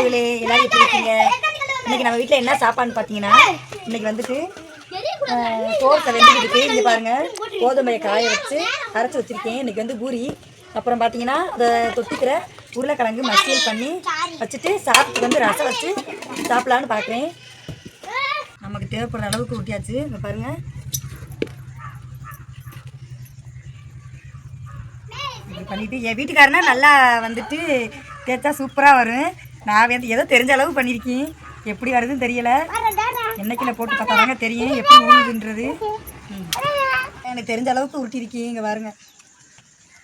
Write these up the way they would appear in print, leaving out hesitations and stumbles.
உறவுகளே, எல்லாரும் எப்படி இருக்கீங்க? இன்னைக்கு நம்ம வீட்டில் என்ன சாப்பாடுன்னு பார்த்தீங்கன்னா, இன்னைக்கு வந்துட்டு சோறு வெந்துக்கிட்டு இங்கே பாருங்க, கோதுமையை காய வச்சு அரைச்சி வச்சுருக்கேன். இன்னைக்கு வந்து பூரி, அப்புறம் பார்த்தீங்கன்னா அதை தொட்டுக்கிற உருளைக்கிழங்கு மசியல் பண்ணி வச்சுட்டு சாப்பிட்டு வந்து ரசம் வச்சு சாப்பிட்லான்னு பார்க்குறேன். நமக்கு தேவைப்படுற அளவுக்கு ஊட்டியாச்சு. இங்கே பாருங்கள், இப்படி பண்ணிவிட்டு என் வீட்டுக்காரனா நல்லா வந்துட்டு தேய்ச்சா சூப்பராக வரும். நான் வந்து ஏதோ தெரிஞ்ச அளவு பண்ணியிருக்கேன், எப்படி வருதுன்னு தெரியலை. எண்ணெய்க்கில் போட்டு பார்த்தா தாங்க தெரியும் எப்படி ஊழுதுன்றது. எனக்கு தெரிஞ்ச அளவுக்கு உருட்டிருக்கேன். இங்கே பாருங்க,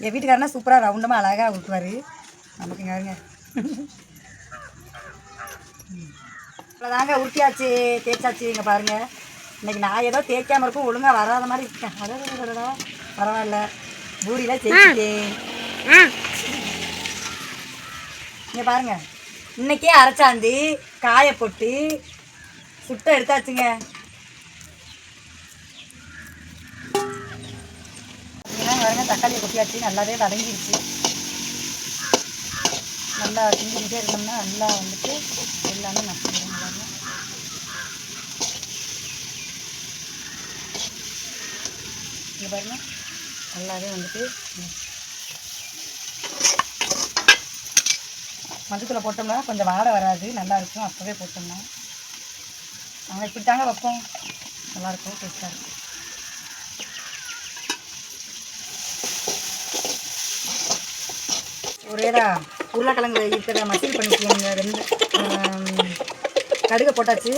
என் வீட்டுக்காரனா சூப்பராக ரவுண்டமாக அழகாக உருட்டுவார். நமக்கு இங்கே பாருங்க, இவ்வளோதாங்க உருட்டியாச்சு, தேய்ச்சாச்சு. இங்கே பாருங்கள், இன்றைக்கி நான் ஏதோ தேய்க்காமல் இருக்கும், ஒழுங்காக வராத மாதிரி இருக்கேன். அதான் பரவாயில்ல, பூரியில் தேய்ச்சிட்டேன். இங்கே பாருங்கள், இன்றைக்கே அரைச்சாந்து காய போட்டு சுட்ட எடுத்தாச்சுங்க. பாருங்க, தக்காளியை கொட்டியாச்சு, நல்லாவே வதங்கிடுச்சு. நல்லா கிண்டிக்கிட்டே இருந்தோம்னா நல்லா வந்துட்டு எல்லாமே நசிக்கிடுங்க. பாருங்க, இங்கே பாருங்க, நல்லாவே வந்துட்டு மஞ்சத்தூளை போட்டோம்னா கொஞ்சம் வாடை வராது, நல்லாயிருக்கும். அப்போவே போட்டோம்னா நாங்கள் இப்படி தாங்க வைப்போம், நல்லாயிருக்கும், டேஸ்ட்டாக இருக்கும். ஒரேதா உருளைக்கிழங்கு இருக்கிற மசியல் பண்ணிக்கோங்க. கடுகை போட்டாச்சு,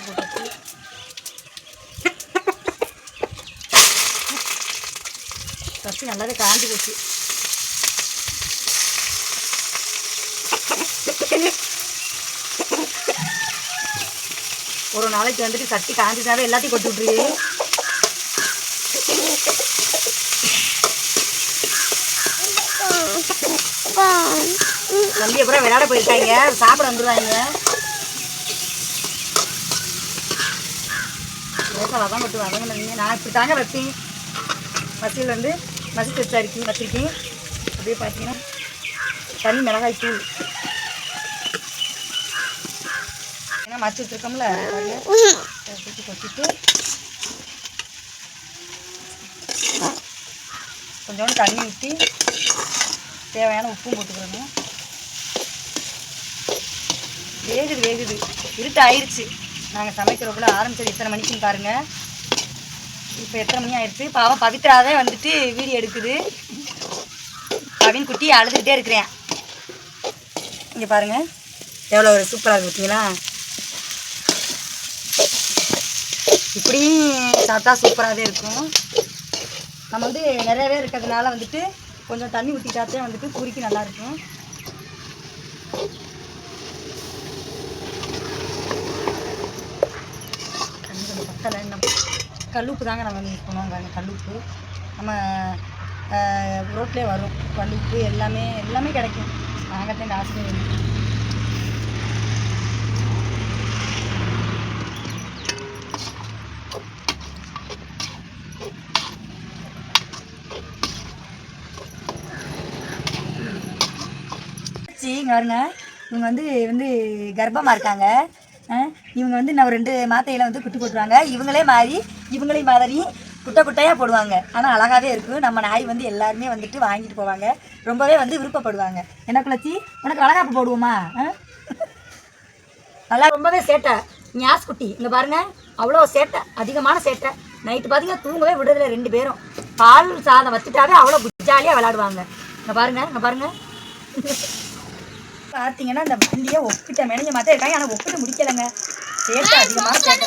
போட்டாச்சு. ஃபஸ்ட்டு நல்லாவே காஞ்சி போச்சு. ஒரு நாளைக்கு வந்துட்டு சட்டி காஞ்சிட்டாவே எல்லாத்தையும் கொட்டி விட்ரு. தம்பி அப்புறம் விளையாட போயிருக்காங்க, சாப்பிட வந்துடுவாங்க. லேசாக தான் கொட்டு வதங்க. நான் இப்படி தாங்க வைப்பேன். மசியல் வந்து மசிச்சு வச்சிருக்கேன். அப்படியே பார்த்தீங்கன்னா தனி மிளகாய் தூள் ஏன்னா மச்சு வச்சுருக்கோம்ல, கொட்டிட்டு கொஞ்சோண்டு தண்ணி ஊற்றி தேவையான உப்பும் போட்டுக்கிறோம். வேகுது இருட்டு ஆயிடுச்சு. நாங்கள் சமைக்கிறவக்குள்ள ஆரம்பிச்சது எத்தனை மணிக்குன்னு பாருங்கள். இப்போ எத்தனை மணி ஆயிடுச்சு. பாவம் பவித்ராவே வந்துட்டு வீடியோ எடுக்குது. பவின் குட்டி அழுதுகிட்டே இருக்கிறேன். இங்கே பாருங்கள், எவ்வளோ ஒரு சூப்பராக இருக்கு பார்த்தீங்களா? இப்படியும் சாப்பிட்டா சூப்பராகவே இருக்கும். நம்ம வந்து நிறையவே இருக்கிறதுனால வந்துட்டு கொஞ்சம் தண்ணி ஊற்றிட்டாச்சே வந்துட்டு பூரிக்கு நல்லாயிருக்கும். கொஞ்சம் பத்தலை. நம்ம கல்லுப்பு தாங்க நம்ம யூஸ் பண்ணுவோம். கல்லுப்பு நம்ம ரோட்லேயே வரும். கல்லுப்பு எல்லாமே கிடைக்கும். நாங்கள் தான் காசு பாருங்க. இவங்க வந்து கர்ப்பமாக இருக்காங்க. இவங்க வந்து நான் 2 மாத்தையில் வந்து குட்டி போட்டுருவாங்க. இவங்களே மாதிரி குட்டையாக போடுவாங்க. ஆனால் அழகாகவே இருக்கும். நம்ம நாய் வந்து எல்லாருமே வந்துட்டு வாங்கிட்டு போவாங்க. ரொம்பவே வந்து விருப்பப்படுவாங்க. என்ன குளச்சி, உனக்கு வளகாப்பு போடுவோமா? நல்லா ரொம்பவே சேட்டை ஞாஸ் குட்டி. இங்கே பாருங்கள், அவ்வளோ சேட்டை, அதிகமான சேட்டை. நைட்டு பார்த்தீங்கன்னா தூங்கவே விடுறதில்ல 2 பேரும். பால் சாதம் வச்சுட்டாவே அவ்வளோ ஜாலியாக விளையாடுவாங்க. இங்கே பாருங்கள் பார்த்தீங்கன்னா இந்த வண்டியை ஒப்பிட்ட மெனஞ்ச மாதிரி இருக்காங்க. ஆனால் ஒப்பிட்டு முடிக்கலைங்க. டேஸ்ட் அதிகமாக சேட்டை.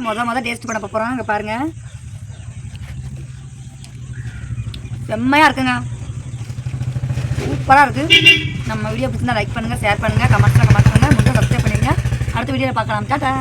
மொதல் டேஸ்ட் பண்ண போகிறோம். இங்கே பாருங்கள், செம்மையாக இருக்குங்க, சூப்பராக இருக்குது. நம்ம வீடியோ பிடிச்சிருந்தா லைக் பண்ணுங்கள், ஷேர் பண்ணுங்கள், கமெண்ட் பண்ணுங்கள், முடிஞ்ச சப்ஸ்கிரைப் பண்ணிடுங்க. அடுத்த வீடியோவில் பார்க்கலாம். டாடா.